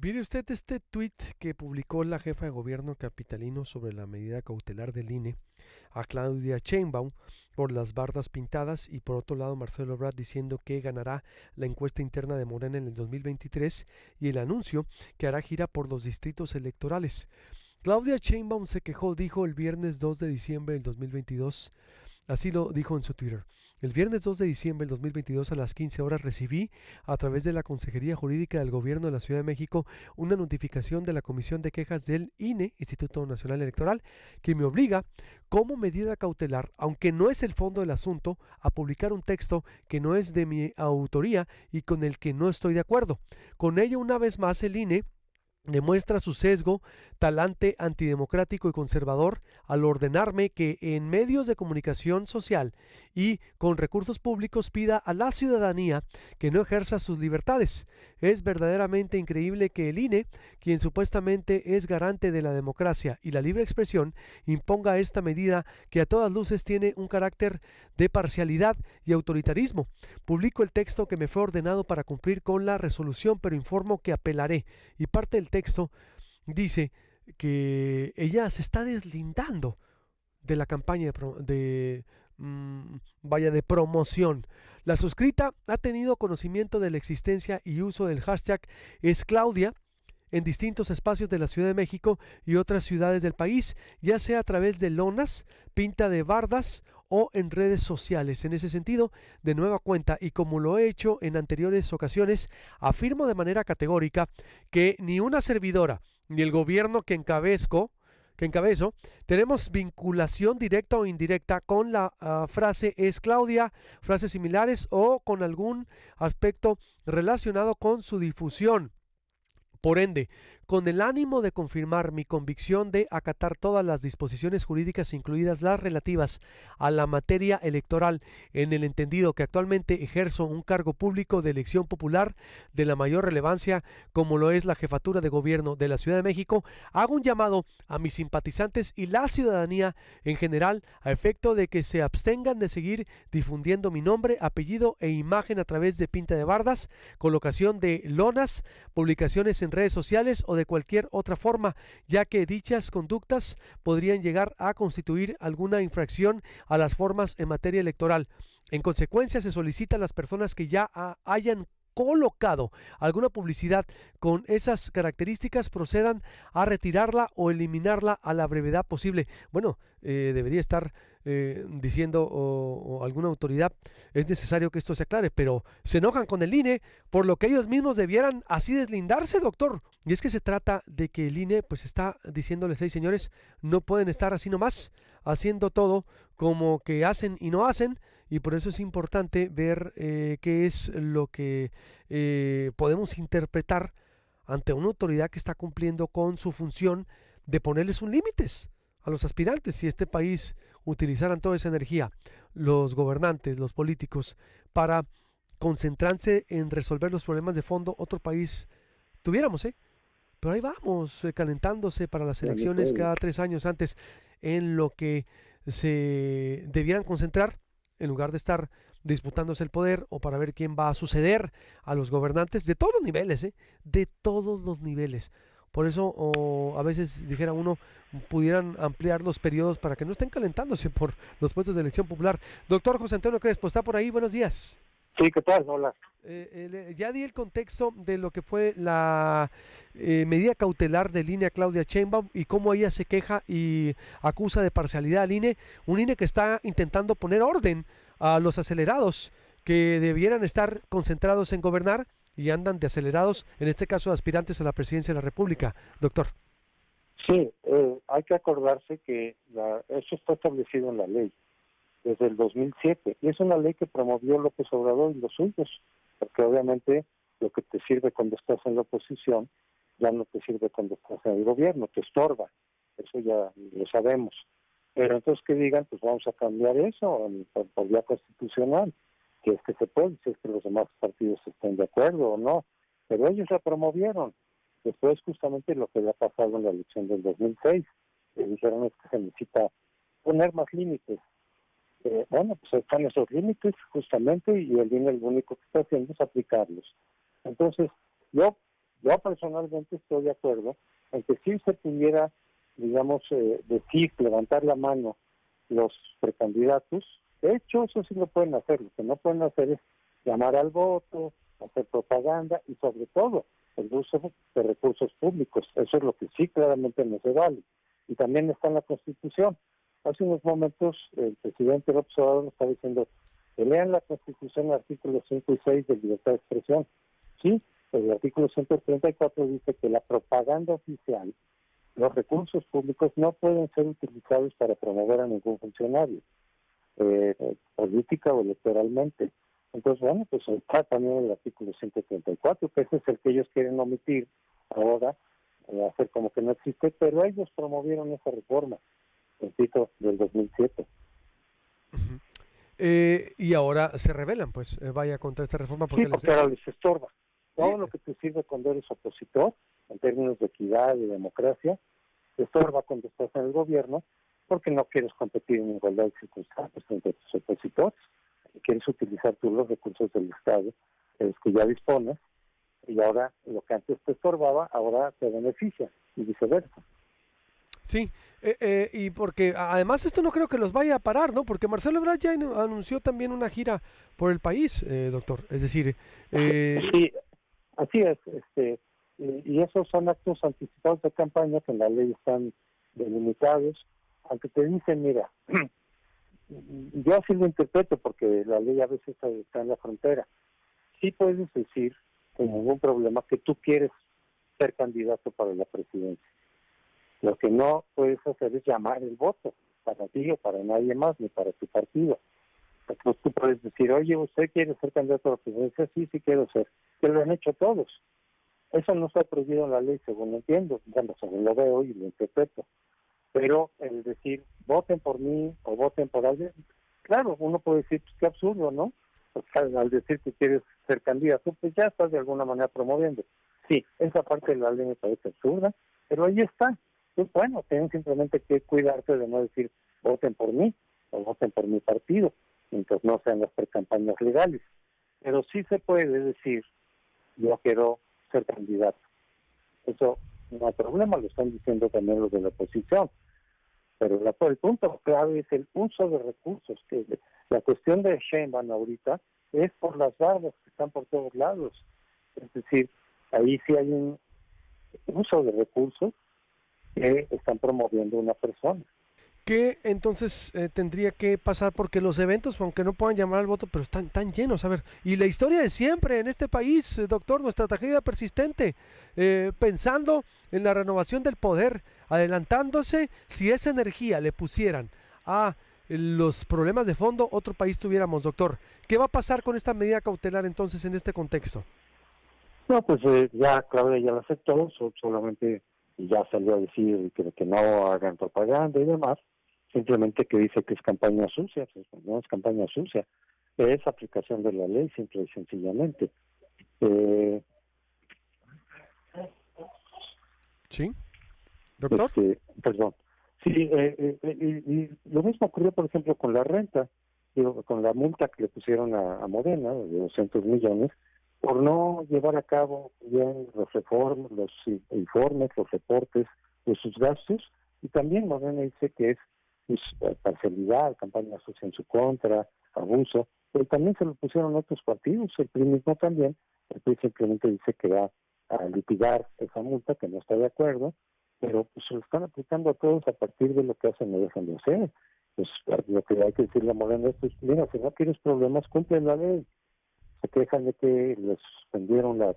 Mire usted este tuit que publicó la jefa de gobierno capitalino sobre la medida cautelar del INE a Claudia Sheinbaum por las bardas pintadas y por otro lado Marcelo Ebrard diciendo que ganará la encuesta interna de Morena en el 2023 y el anuncio que hará gira por los distritos electorales. Claudia Sheinbaum se quejó, dijo el viernes 2 de diciembre del 2022. Así lo dijo en su Twitter. El viernes 2 de diciembre del 2022 a las 15 horas recibí, a través de la Consejería Jurídica del Gobierno de la Ciudad de México, una notificación de la Comisión de Quejas del INE, Instituto Nacional Electoral, que me obliga, como medida cautelar, aunque no es el fondo del asunto, a publicar un texto que no es de mi autoría y con el que no estoy de acuerdo. Con ello, una vez más, el INE demuestra su sesgo, talante antidemocrático y conservador al ordenarme que en medios de comunicación social y con recursos públicos pida a la ciudadanía que no ejerza sus libertades. Es verdaderamente increíble que el INE, quien supuestamente es garante de la democracia y la libre expresión, imponga esta medida que a todas luces tiene un carácter de parcialidad y autoritarismo. Publico el texto que me fue ordenado para cumplir con la resolución, pero informo que apelaré, y parte del texto dice que ella se está deslindando de la campaña de promoción. La suscrita ha tenido conocimiento de la existencia y uso del hashtag #esclaudia en distintos espacios de la Ciudad de México y otras ciudades del país, ya sea a través de lonas, pinta de bardas o en redes sociales. En ese sentido, de nueva cuenta y como lo he hecho en anteriores ocasiones, afirmo de manera categórica que ni una servidora ni el gobierno que encabezo, tenemos vinculación directa o indirecta con la frase es Claudia, frases similares o con algún aspecto relacionado con su difusión. Por ende, con el ánimo de confirmar mi convicción de acatar todas las disposiciones jurídicas, incluidas las relativas a la materia electoral, en el entendido que actualmente ejerzo un cargo público de elección popular de la mayor relevancia, como lo es la jefatura de gobierno de la Ciudad de México, hago un llamado a mis simpatizantes y la ciudadanía en general a efecto de que se abstengan de seguir difundiendo mi nombre, apellido e imagen a través de pinta de bardas, colocación de lonas, publicaciones en redes sociales o de cualquier otra forma, ya que dichas conductas podrían llegar a constituir alguna infracción a las formas en materia electoral. En consecuencia, se solicita a las personas que ya hayan colocado alguna publicidad con esas características procedan a retirarla o eliminarla a la brevedad posible. Bueno, debería estar diciendo o alguna autoridad, es necesario que esto se aclare, pero se enojan con el INE por lo que ellos mismos debieran así deslindarse, doctor. Y es que se trata de que el INE pues está diciéndoles, hey señores, no pueden estar así nomás, haciendo todo como que hacen y no hacen, y por eso es importante ver qué es lo que podemos interpretar ante una autoridad que está cumpliendo con su función de ponerles un límites a los aspirantes. Si este país utilizaran toda esa energía, los gobernantes, los políticos, para concentrarse en resolver los problemas de fondo, otro país tuviéramos, ¿eh? Pero ahí vamos, calentándose para las elecciones cada 3 años antes, en lo que se debieran concentrar, en lugar de estar disputándose el poder o para ver quién va a suceder a los gobernantes de todos los niveles, ¿eh? De todos los niveles. Por eso, a veces, dijera uno, pudieran ampliar los periodos para que no estén calentándose por los puestos de elección popular. Doctor José Antonio Crespo, ¿está por ahí? Buenos días. Sí, ¿qué tal? Hola. Ya di el contexto de lo que fue la medida cautelar de línea Claudia Sheinbaum y cómo ella se queja y acusa de parcialidad al INE, un INE que está intentando poner orden a los acelerados que debieran estar concentrados en gobernar y andan de acelerados, en este caso aspirantes a la presidencia de la República, doctor. Sí, hay que acordarse que eso está establecido en la ley desde el 2007 y es una ley que promovió López Obrador y los suyos, porque obviamente lo que te sirve cuando estás en la oposición ya no te sirve cuando estás en el gobierno, te estorba, eso ya lo sabemos. Pero entonces que digan, pues vamos a cambiar eso por vía constitucional, que es que se puede, si es que los demás partidos estén de acuerdo o no, pero ellos la promovieron. Después justamente lo que había pasado en la elección del 2006, que dijeron es que se necesita poner más límites. Bueno, pues están esos límites justamente y el INE lo único que está haciendo es aplicarlos. Entonces, yo Yo personalmente estoy de acuerdo en que si se pudiera, digamos, decir, levantar la mano los precandidatos. De hecho, eso sí lo pueden hacer. Lo que no pueden hacer es llamar al voto, hacer propaganda y sobre todo el uso de recursos públicos. Eso es lo que sí claramente no se vale. Y también está en la Constitución. Hace unos momentos el presidente López Obrador estaba diciendo que lean la Constitución, artículos 5 y 6 de libertad de expresión. Sí, el artículo 134 dice que la propaganda oficial, los recursos públicos no pueden ser utilizados para promover a ningún funcionario, política o electoralmente. Entonces, bueno, pues está también el artículo 134, que ese es el que ellos quieren omitir ahora, hacer como que no existe, pero ellos promovieron esa reforma, repito, del 2007. Uh-huh. Y ahora se rebelan, pues, vaya contra esta reforma porque Sí, porque ahora les estorba. Todo lo que te sirve cuando eres opositor, en términos de equidad y democracia, te estorba cuando estás en el gobierno, porque no quieres competir en igualdad de circunstancias frente a tus opositores, y quieres utilizar tú los recursos del Estado, de los que ya dispones, y ahora lo que antes te estorbaba, ahora te beneficia, y viceversa. Sí, y porque además esto no creo que los vaya a parar, ¿no? Porque Marcelo Ebrard ya anunció también una gira por el país, doctor. Es decir, sí, así es, y esos son actos anticipados de campaña que en la ley están delimitados, aunque te dicen, mira, yo así lo interpreto porque la ley a veces está en la frontera. Sí puedes decir, sin ningún problema, que tú quieres ser candidato para la presidencia. Lo que no puedes hacer es llamar el voto para ti o para nadie más, ni para tu partido. Entonces tú puedes decir, oye, ¿usted quiere ser candidato a la presidencia? Sí, sí quiero ser. Que lo han hecho todos. Eso no está prohibido en la ley, según lo entiendo, bueno, según lo veo y lo interpreto. Pero el decir, voten por mí o voten por alguien, claro, uno puede decir, pues qué absurdo, ¿no? Porque al decir que quieres ser candidato, pues ya estás de alguna manera promoviendo. Sí, esa parte de la ley me parece absurda, pero ahí está. Pues bueno, tienen simplemente que cuidarse de no decir, voten por mí o voten por mi partido, mientras no sean las precampañas legales. Pero sí se puede decir, yo quiero ser candidato. Eso no hay problema, lo están diciendo también los de la oposición. Pero el punto clave es el uso de recursos. Que la cuestión de Sheinbaum ahorita es por las barbas que están por todos lados. Es decir, ahí sí hay un uso de recursos que están promoviendo una persona. ¿Qué entonces tendría que pasar? Porque los eventos, aunque no puedan llamar al voto, pero están tan llenos. A ver, y la historia de siempre en este país, doctor, nuestra tragedia persistente, pensando en la renovación del poder, adelantándose, si esa energía le pusieran a los problemas de fondo, otro país tuviéramos, doctor. ¿Qué va a pasar con esta medida cautelar entonces en este contexto? No, pues ya Claudia ya lo aceptó, solamente ya salió a decir que no hagan propaganda y demás, simplemente que dice que es campaña sucia, pues no es campaña sucia, es aplicación de la ley, simple y sencillamente. ¿Sí? ¿Doctor? Perdón. Sí, y lo mismo ocurrió, por ejemplo, con la renta, con la multa que le pusieron a Morena, de 200 millones, por no llevar a cabo bien los informes, los reportes de sus gastos, y también Morena dice que es parcialidad, campaña sucia en su contra, abuso, pero también se lo pusieron otros partidos, el PRI mismo también, el PRI simplemente dice que va a litigar esa multa, que no está de acuerdo, pero pues se lo están aplicando a todos a partir de lo que hacen o dejan de hacer. Pues lo que hay que decirle a Morena es, pues, mira, si no quieres problemas, cumple la ley. Se quejan de que les suspendieron la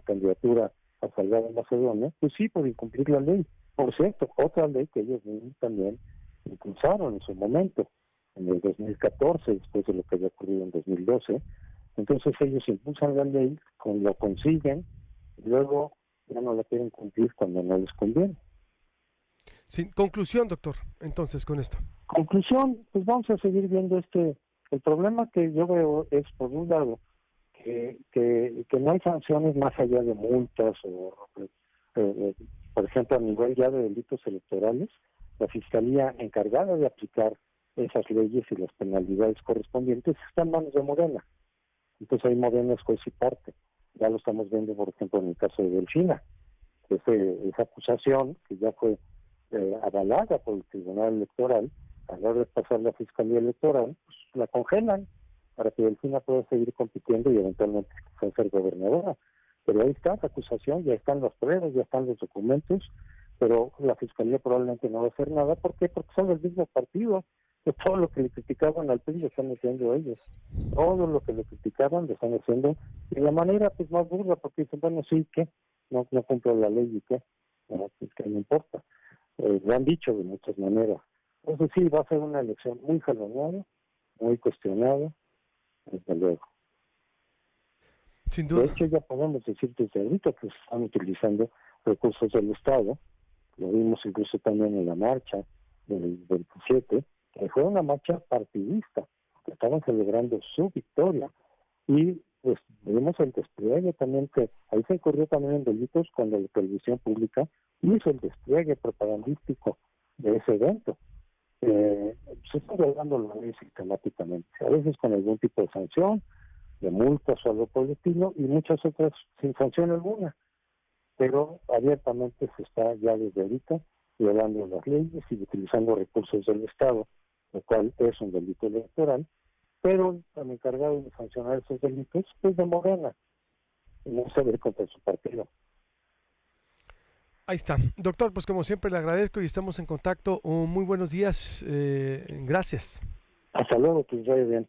candidatura a Salgado Macedonio, pues sí, por incumplir la ley. Por cierto, otra ley que ellos mismos también impulsaron en su momento, en el 2014, después de lo que había ocurrido en 2012. Entonces ellos impulsan la ley, lo consiguen, y luego ya no la quieren cumplir cuando no les conviene. Sin conclusión, doctor, entonces con esto. Conclusión, pues vamos a seguir viendo el problema que yo veo es, por un lado, que no hay sanciones más allá de multas o, por ejemplo, a nivel ya de delitos electorales, la Fiscalía encargada de aplicar esas leyes y las penalidades correspondientes está en manos de Morena. Entonces ahí Morena es juez y parte. Ya lo estamos viendo, por ejemplo, en el caso de Delfina. Esa acusación que ya fue avalada por el Tribunal Electoral, a la hora de pasar la Fiscalía Electoral, pues la congelan para que Delfina pueda seguir compitiendo y eventualmente ser gobernadora. Pero ahí está la acusación, ya están las pruebas, ya están los documentos, pero la Fiscalía probablemente no va a hacer nada. ¿Por qué? Porque son del mismo partido. Que todo lo que le criticaban al PRI lo están haciendo ellos. Todo lo que le criticaban lo están haciendo de la manera pues más burda, porque dicen, bueno, sí, ¿qué? No cumplo la ley y ¿qué? No, pues que no importa. Lo han dicho de muchas maneras. Entonces sí, va a ser una elección muy jalonada, muy cuestionada, desde luego. Sin De duda. hecho, ya podemos decir desde ahorita que se están utilizando recursos del Estado. Lo vimos incluso también en la marcha del 27, que fue una marcha partidista, que estaban celebrando su victoria. Y pues vimos el despliegue también, que ahí se incurrió también en delitos cuando la televisión pública hizo el despliegue propagandístico de ese evento. Se está violando la ley sistemáticamente, a veces con algún tipo de sanción, de multas o algo por el estilo, y muchas otras sin sanción alguna, pero abiertamente se está ya desde ahorita violando las leyes y utilizando recursos del Estado, lo cual es un delito electoral, pero el encargado de sancionar esos delitos es de Morena, y no se ve contra su partido. Ahí está. Doctor, pues como siempre le agradezco y estamos en contacto. Muy buenos días. Gracias. Hasta luego, que os vaya bien.